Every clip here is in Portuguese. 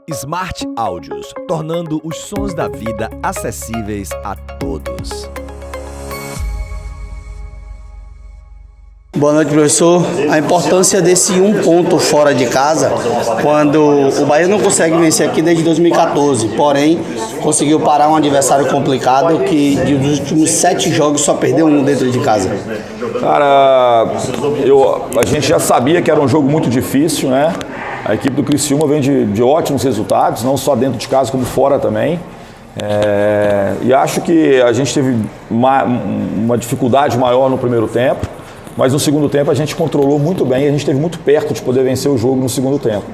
Smart Áudios, tornando os sons da vida acessíveis a todos. Boa noite, professor. A importância desse ponto fora de casa, quando o Bahia não consegue vencer aqui desde 2014, porém conseguiu parar um adversário complicado que dos últimos 7 jogos só perdeu um dentro de casa. Cara, a gente já sabia que era um jogo muito difícil, né? A equipe do Criciúma vem de ótimos resultados, não só dentro de casa como fora também. E acho que a gente teve uma dificuldade maior no primeiro tempo, mas no segundo tempo a gente controlou muito bem e a gente esteve muito perto de poder vencer o jogo no segundo tempo.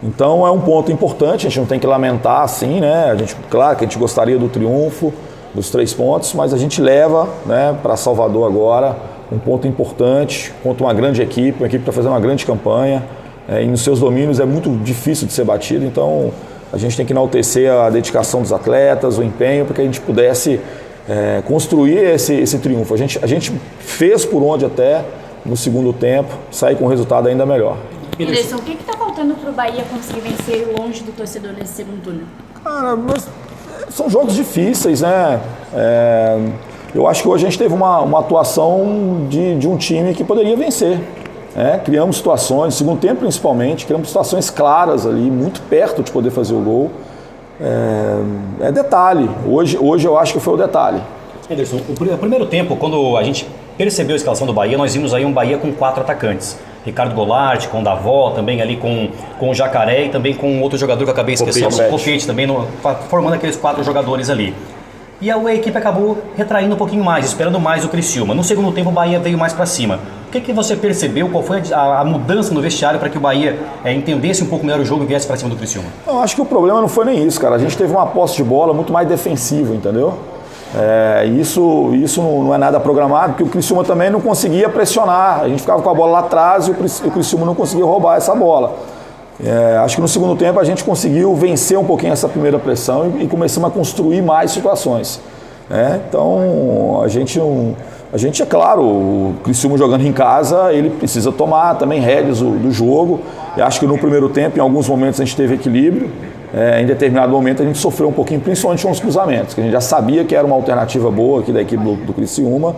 Então é um ponto importante, a gente não tem que lamentar assim, né? Claro que a gente gostaria do triunfo, dos 3 pontos, mas a gente leva, né, para Salvador agora um ponto importante contra uma grande equipe, uma equipe que está fazendo uma grande campanha. E nos seus domínios é muito difícil de ser batido, então a gente tem que enaltecer a dedicação dos atletas, o empenho, para que a gente pudesse construir esse triunfo. A gente fez por onde até no segundo tempo, sair com um resultado ainda melhor. Anderson, o que está faltando para o Bahia conseguir vencer longe do torcedor nesse segundo turno? Cara, mas são jogos difíceis, né? Eu acho que hoje a gente teve uma atuação de um time que poderia vencer. Criamos situações, no segundo tempo principalmente, criamos situações claras ali, muito perto de poder fazer o gol. É detalhe, hoje eu acho que foi o detalhe. Anderson, o primeiro tempo, quando a gente percebeu a escalação do Bahia, nós vimos aí um Bahia com 4 atacantes. Ricardo Goulart, com o Davó, também ali com o Jacaré e também com outro jogador que eu acabei esquecendo, o Copete também, formando aqueles 4 jogadores ali. E a equipe acabou retraindo um pouquinho mais, esperando mais o Criciúma. No segundo tempo o Bahia veio mais para cima. O que você percebeu? Qual foi a mudança no vestiário para que o Bahia entendesse um pouco melhor o jogo e viesse para cima do Criciúma? Eu acho que o problema não foi nem isso, cara. A gente teve uma posse de bola muito mais defensiva, entendeu? Isso não é nada programado, porque o Criciúma também não conseguia pressionar. A gente ficava com a bola lá atrás e o Criciúma não conseguia roubar essa bola. Acho que no segundo tempo a gente conseguiu vencer um pouquinho essa primeira pressão e começamos a construir mais situações. Então a gente, é claro, o Criciúma jogando em casa, ele precisa tomar também rédeas do jogo. E acho que no primeiro tempo, em alguns momentos, a gente teve equilíbrio. Em determinado momento a gente sofreu um pouquinho, principalmente com os cruzamentos, que a gente já sabia que era uma alternativa boa aqui da equipe do Criciúma.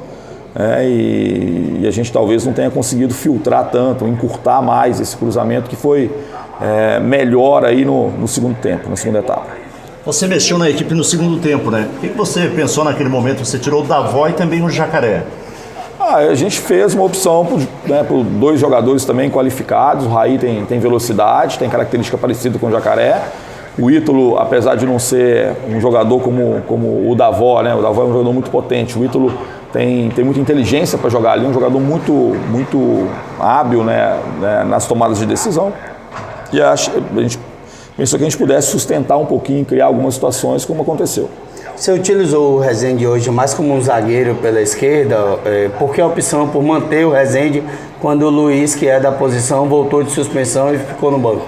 E a gente talvez não tenha conseguido filtrar tanto, encurtar mais esse cruzamento que foi melhor aí no segundo tempo, na segunda etapa. Você mexeu na equipe no segundo tempo, né? O que você pensou naquele momento? Você tirou o Davó e também no Jacaré. A gente fez uma opção por 2 jogadores também qualificados. O Raí tem velocidade, tem característica parecida com o Jacaré. O Ítalo, apesar de não ser um jogador como o Davó, né? O Davó é um jogador muito potente. O Ítalo tem muita inteligência para jogar ali, um jogador muito hábil, né, nas tomadas de decisão. E a gente pensou que a gente pudesse sustentar um pouquinho, criar algumas situações como aconteceu. Você utilizou o Rezende hoje mais como um zagueiro pela esquerda? Por que a opção por manter o Rezende quando o Luiz, que é da posição, voltou de suspensão e ficou no banco?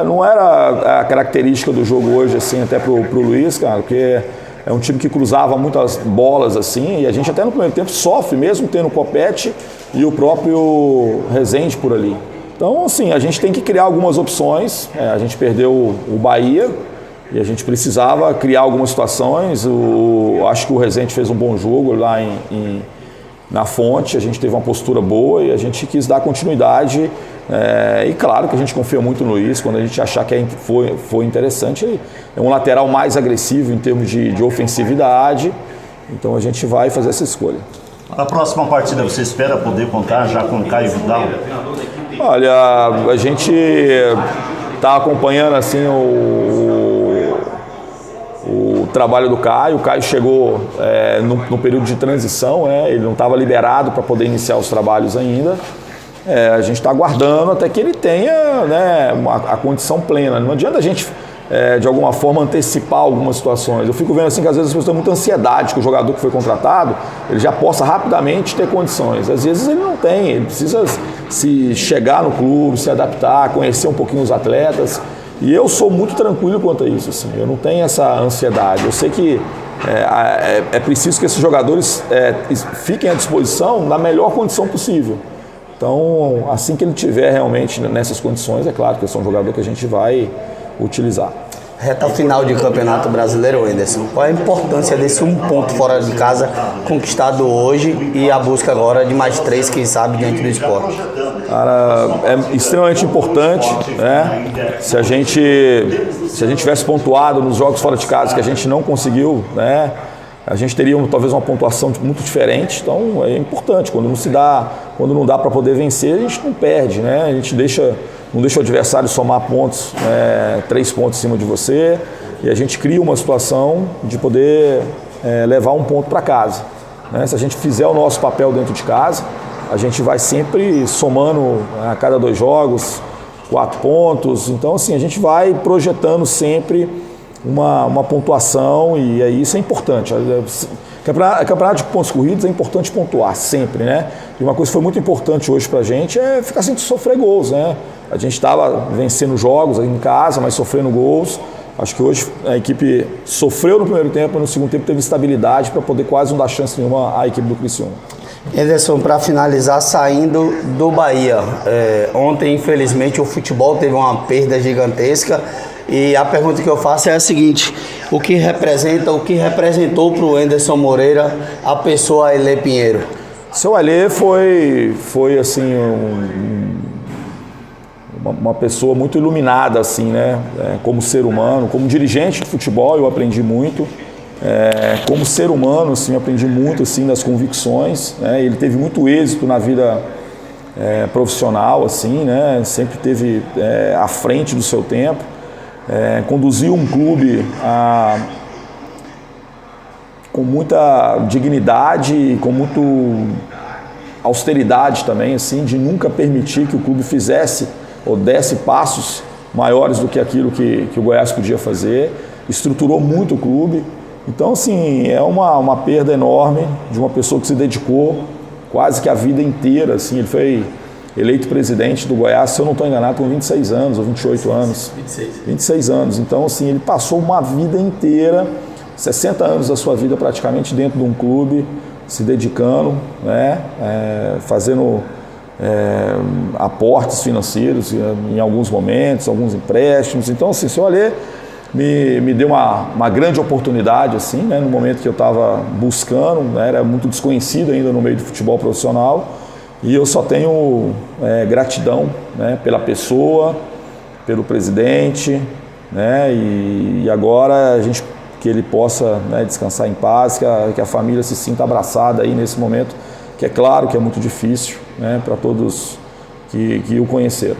Não era a característica do jogo hoje, assim, até pro Luiz, cara, porque é um time que cruzava muitas bolas, assim, e a gente até no primeiro tempo sofre, mesmo tendo o Copete e o próprio Rezende por ali. Então, assim, a gente tem que criar algumas opções. A gente perdeu o Bahia e a gente precisava criar algumas situações. Acho que o Rezende fez um bom jogo lá na Fonte, a gente teve uma postura boa e a gente quis dar continuidade. E claro que a gente confia muito no Luiz, quando a gente achar que foi interessante. Ele é um lateral mais agressivo em termos de ofensividade, então a gente vai fazer essa escolha. Na próxima partida você espera poder contar já com o Caio Vidal? Olha, a gente está acompanhando assim o trabalho do Caio. O Caio chegou no período de transição, ele não estava liberado para poder iniciar os trabalhos ainda. A gente está aguardando até que ele tenha, a condição plena. Não adianta a gente, de alguma forma, antecipar algumas situações. Eu fico vendo assim que às vezes as pessoas têm muita ansiedade que o jogador que foi contratado, ele já possa rapidamente ter condições. Às vezes ele não tem, ele precisa se chegar no clube, se adaptar, conhecer um pouquinho os atletas. E eu sou muito tranquilo quanto a isso, assim. Eu não tenho essa ansiedade. Eu sei que é preciso que esses jogadores fiquem à disposição na melhor condição possível. Então, assim que ele tiver realmente nessas condições, é claro que eu sou um jogador que a gente vai utilizar. Reta final de Campeonato Brasileiro, Wenderson. Qual é a importância desse 1 ponto fora de casa conquistado hoje e a busca agora de mais 3, quem sabe, diante do Sport? Cara, é extremamente importante, né? Se a gente tivesse pontuado nos jogos fora de casa que a gente não conseguiu, né? A gente teria talvez uma pontuação muito diferente. Então é importante, quando não dá para poder vencer, a gente não perde, né? A gente não deixa o adversário somar pontos, 3 pontos em cima de você, e a gente cria uma situação de poder levar 1 ponto para casa, né? Se a gente fizer o nosso papel dentro de casa, a gente vai sempre somando a cada 2 jogos 4 pontos. Então, assim, a gente vai projetando sempre uma pontuação, e aí isso é importante. Campeonato de pontos corridos é importante pontuar sempre, né? E uma coisa que foi muito importante hoje pra gente é ficar sem sofrer gols, né? A gente estava vencendo jogos em casa, mas sofrendo gols. Acho que hoje a equipe sofreu no primeiro tempo, mas no segundo tempo teve estabilidade para poder quase não dar chance nenhuma à equipe do Criciúma. Anderson, para finalizar, saindo do Bahia. Ontem, infelizmente, o futebol teve uma perda gigantesca. E a pergunta que eu faço é a seguinte: o que representou para o Anderson Moreira a pessoa Ailê Pinheiro? Seu Ailê foi assim, uma pessoa muito iluminada, assim, né? Como ser humano, como dirigente de futebol, eu aprendi muito. Como ser humano, assim, eu aprendi muito, assim, das convicções, né? Ele teve muito êxito na vida profissional, assim, né? Sempre esteve à frente do seu tempo. Conduziu um clube com muita dignidade e com muita austeridade também, assim, de nunca permitir que o clube fizesse ou desse passos maiores do que aquilo que o Goiás podia fazer. Estruturou muito o clube. Então, assim, é uma perda enorme de uma pessoa que se dedicou quase que a vida inteira, assim. Ele foi eleito presidente do Goiás, se eu não estou enganado, com 26 anos ou 28 anos. 26 anos. Então, assim, ele passou uma vida inteira, 60 anos da sua vida praticamente dentro de um clube, se dedicando, né? Fazendo aportes financeiros em alguns momentos, alguns empréstimos. Então, assim, o senhor Ailê me deu uma grande oportunidade, assim, né? No momento que eu estava buscando, né? Era muito desconhecido ainda no meio do futebol profissional. E eu só tenho gratidão, né, pela pessoa, pelo presidente, né, e agora que ele possa, né, descansar em paz, que a família se sinta abraçada aí nesse momento, que é claro que é muito difícil, né, para todos que o conheceram.